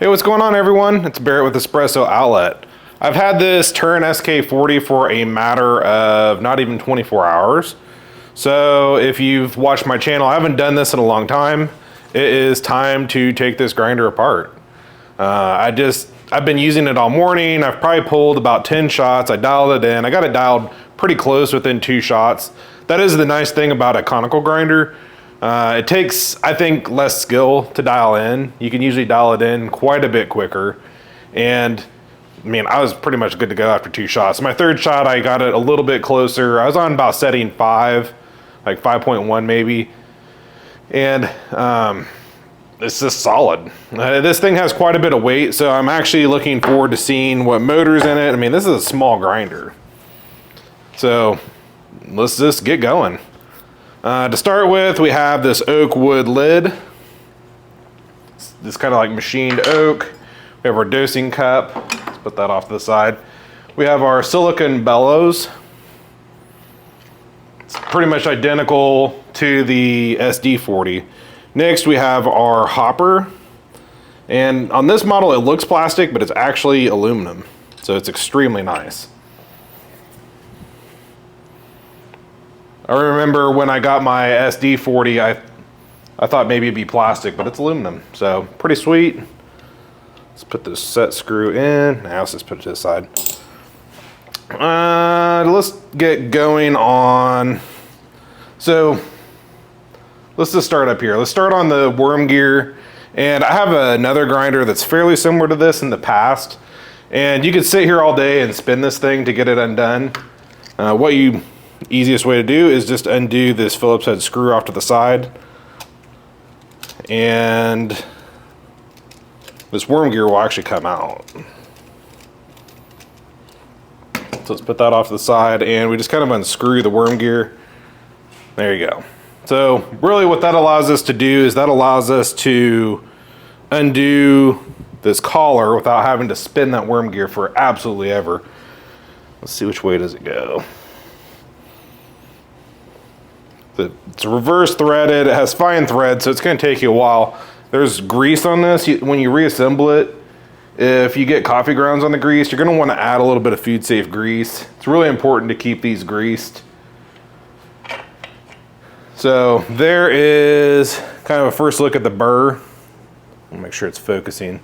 Hey, what's going on, everyone? It's Barrett with Espresso Outlet. I've had this Turin SK40 for a matter of not even 24 hours. So if you've watched my channel, I haven't done this in a long time. It is time to take this grinder apart. I've been using it all morning. I've probably pulled about 10 shots. I dialed it in. I got it dialed pretty close within 2 shots. That is the nice thing about a conical grinder. It takes, I think, less skill to dial in. You can usually dial it in quite a bit quicker. And I mean, I was pretty much good to go after 2 shots. My 3rd shot, I got it a little bit closer. I was on about setting 5, like 5.1 maybe. And it's just solid. This thing has quite a bit of weight, so I'm actually looking forward to seeing what motor's in it. I mean, this is a small grinder. So let's just get going. To start with, we have this oak wood lid. It's kind of like machined oak. We have our dosing cup. Let's put that off to the side. We have our silicone bellows. It's pretty much identical to the SD40. Next, we have our hopper. And on this model, it looks plastic, but it's actually aluminum. So it's extremely nice. I remember when I got my SD40, I thought maybe it'd be plastic, but it's aluminum. So pretty sweet. Let's put this set screw in. Now let's just put it to the side. Let's get going on. So let's just start up here. Let's start on the worm gear. And I have another grinder that's fairly similar to this in the past. And you could sit here all day and spin this thing to get it undone. Easiest way to do is just undo this Phillips head screw off to the side. And this worm gear will actually come out. So let's put that off to the side, and we just kind of unscrew the worm gear. There you go. So really what that allows us to do is that allows us to undo this collar without having to spin that worm gear for absolutely ever. Let's see, which way does it go? It's reverse threaded. It has fine thread, so it's going to take you a while. There's grease on this. When you reassemble it, if you get coffee grounds on the grease, you're going to want to add a little bit of food safe grease. It's really important to keep these greased. So there is kind of a first look at the burr. I'll make sure it's focusing.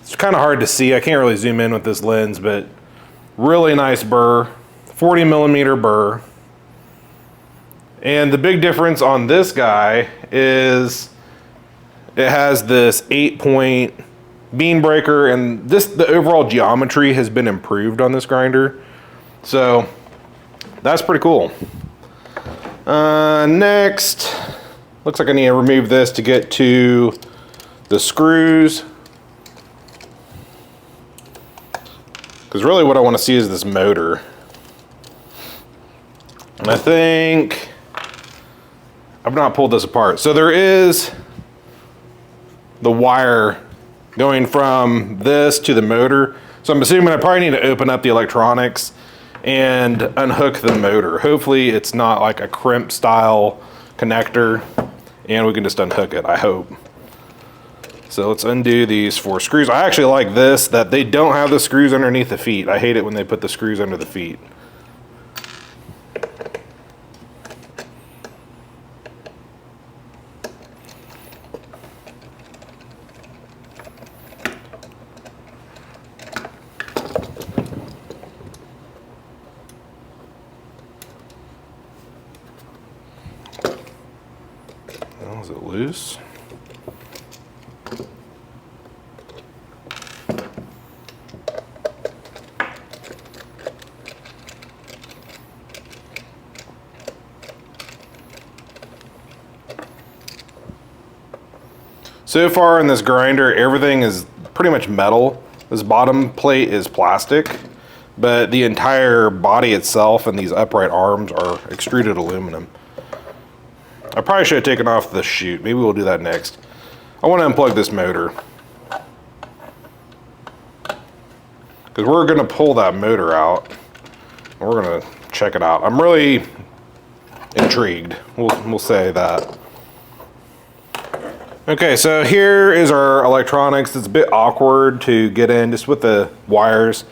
It's kind of hard to see. I can't really zoom in with this lens, but really nice burr. 40 millimeter burr. And the big difference on this guy is it has this 8-point bean breaker, and the overall geometry has been improved on this grinder. So that's pretty cool. Next, looks like I need to remove this to get to the screws. Because really what I want to see is this motor. And I think I've not pulled this apart. So there is the wire going from this to the motor. So I'm assuming I probably need to open up the electronics and unhook the motor. Hopefully it's not like a crimp style connector, and we can just unhook it, I hope. So let's undo these 4 screws. I actually like this, that they don't have the screws underneath the feet. I hate it when they put the screws under the feet. Is it loose? So far in this grinder, everything is pretty much metal. This bottom plate is plastic, but the entire body itself and these upright arms are extruded aluminum. I probably should have taken off the chute. Maybe we'll do that next. I want to unplug this motor, because we're going to pull that motor out. We're going to check it out. I'm really intrigued. We'll say that. Okay, so here is our electronics. It's a bit awkward to get in just with the wires.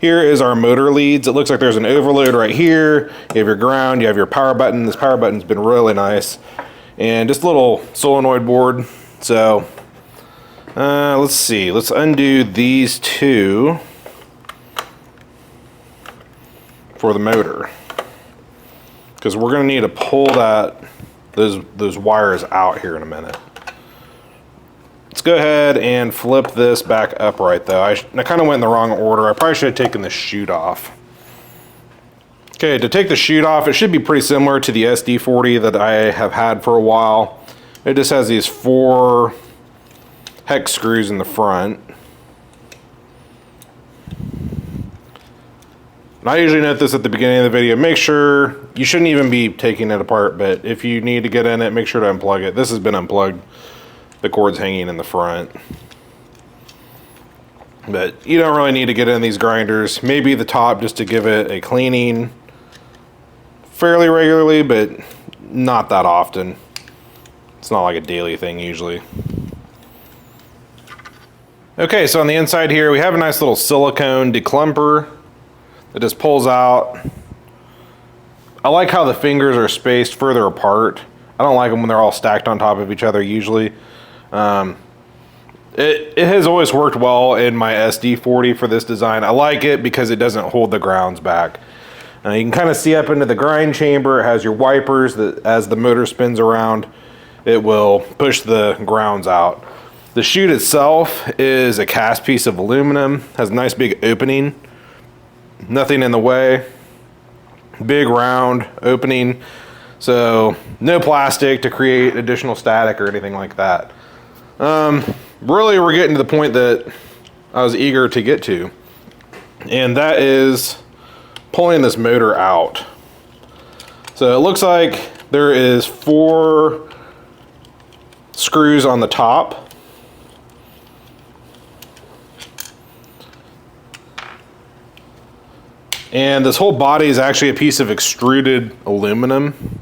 Here is our motor leads. It looks like there's an overload right here. You have your ground, you have your power button. This power button's been really nice. And just a little solenoid board. So, let's see. Let's undo these two for the motor. Because we're gonna need to pull those wires out here in a minute. Let's go ahead and flip this back upright though. I kind of went in the wrong order. I probably should have taken the chute off. Okay, to take the chute off, it should be pretty similar to the SD40 that I have had for a while. It just has these 4 hex screws in the front. And I usually note this at the beginning of the video. Make sure, you shouldn't even be taking it apart, but if you need to get in it, make sure to unplug it. This has been unplugged. The cord's hanging in the front. But you don't really need to get in these grinders. Maybe the top just to give it a cleaning fairly regularly, but not that often. It's not like a daily thing usually. Okay, so on the inside here, we have a nice little silicone declumper that just pulls out. I like how the fingers are spaced further apart. I don't like them when they're all stacked on top of each other usually. It has always worked well in my SD40 for this design. I like it because it doesn't hold the grounds back. You can kind of see up into the grind chamber. It has your wipers that as the motor spins around, it will push the grounds out. The chute itself is a cast piece of aluminum, has a nice big opening, nothing in the way, big round opening, so no plastic to create additional static or anything like that. Really, we're getting to the point that I was eager to get to, and that is pulling this motor out. So it looks like there is 4 screws on the top. And this whole body is actually a piece of extruded aluminum.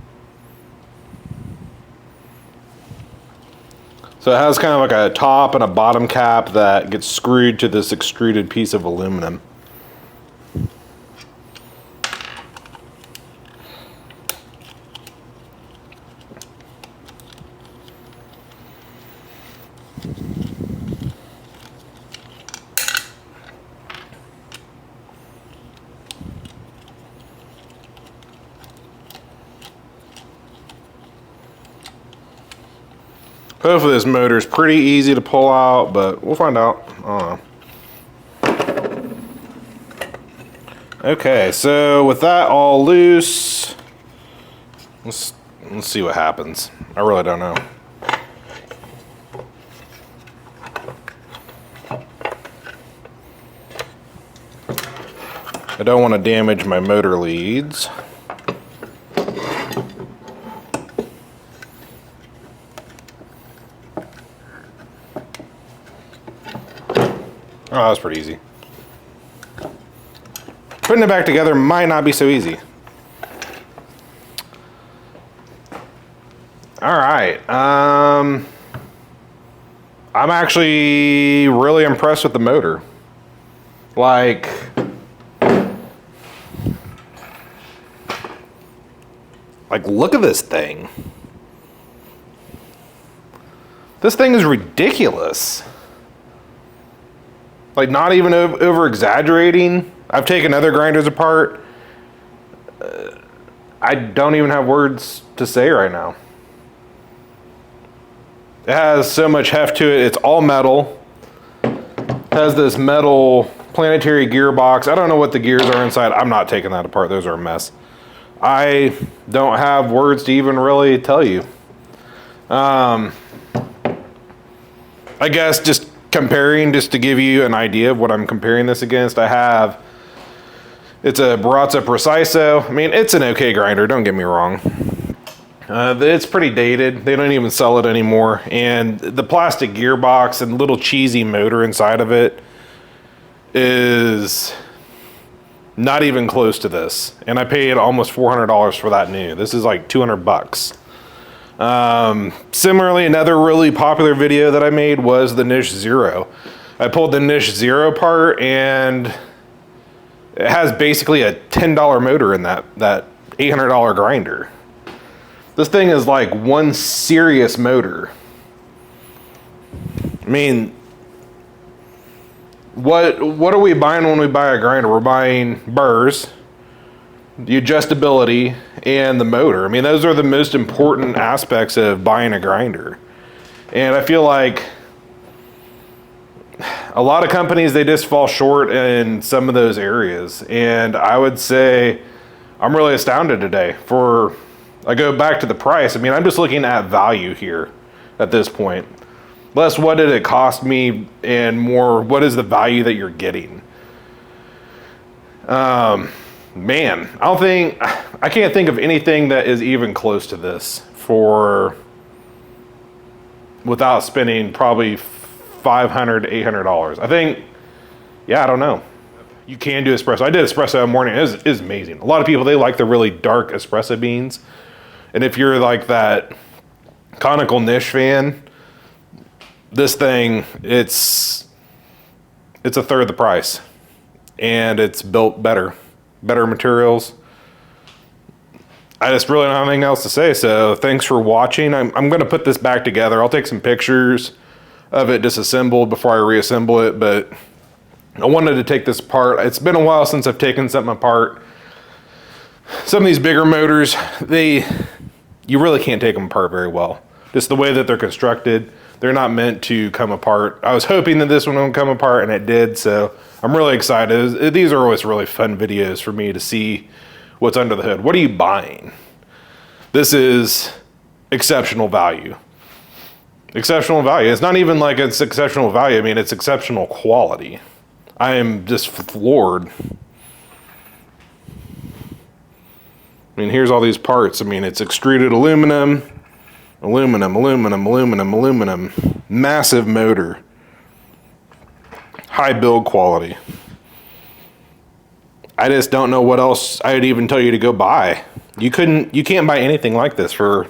So it has kind of like a top and a bottom cap that gets screwed to this extruded piece of aluminum. Hopefully this motor is pretty easy to pull out, but we'll find out. I don't know. Okay, so with that all loose, let's see what happens. I really don't know. I don't want to damage my motor leads. Oh, that was pretty easy. Putting it back together might not be so easy. All right. I'm actually really impressed with the motor. Like, look at this thing. This thing is ridiculous. Like, not even over exaggerating. I've taken other grinders apart. I don't even have words to say right now. It has so much heft to it. It's all metal. It has this metal planetary gearbox. I don't know what the gears are inside. I'm not taking that apart. Those are a mess. I don't have words to even really tell you. I guess just comparing, just to give you an idea of what I'm comparing this against, it's a Baratza Preciso. I mean, it's an okay grinder, don't get me wrong. It's pretty dated. They don't even sell it anymore. And the plastic gearbox and little cheesy motor inside of it is not even close to this. And I paid almost $400 for that new. This is like 200 bucks. Similarly, another really popular video that I made was the Niche Zero. I pulled the Niche Zero part, and it has basically a $10 motor in that $800 grinder. This thing is like one serious motor. I mean, what are we buying when we buy a grinder? We're buying burrs, the adjustability, and the motor. I mean, those are the most important aspects of buying a grinder. And I feel like a lot of companies, they just fall short in some of those areas. And I would say I'm really astounded today. I go back to the price. I mean, I'm just looking at value here at this point. Less what did it cost me, and more what is the value that you're getting. Man, I can't think of anything that is even close to this without spending probably $500 to $800. I think, yeah, I don't know. You can do espresso. I did espresso in the morning. It is amazing. A lot of people, they like the really dark espresso beans. And if you're like that conical niche fan, this thing, it's a third the price. And it's built better materials. I just really don't have anything else to say. So thanks for watching. I'm going to put this back together. I'll take some pictures of it disassembled before I reassemble it, but I wanted to take this apart. It's been a while since I've taken something apart. Some of these bigger motors, you really can't take them apart very well. Just the way that they're constructed, they're not meant to come apart. I was hoping that this one would come apart, and it did, so I'm really excited. These are always really fun videos for me to see what's under the hood. What are you buying? This is exceptional value. Exceptional value. It's not even like it's exceptional value. I mean, it's exceptional quality. I am just floored. I mean, here's all these parts. I mean, it's extruded aluminum, massive motor, high build quality. I just don't know what else I'd even tell you to go buy. You can't buy anything like this for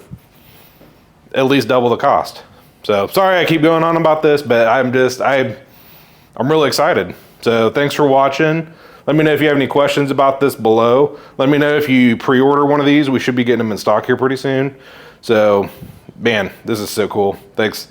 at least double the cost. So sorry I keep going on about this, but I'm really excited. So thanks for watching. Let me know if you have any questions about this below. Let me know if you pre-order one of these. We should be getting them in stock here pretty soon. So, man, this is so cool. Thanks.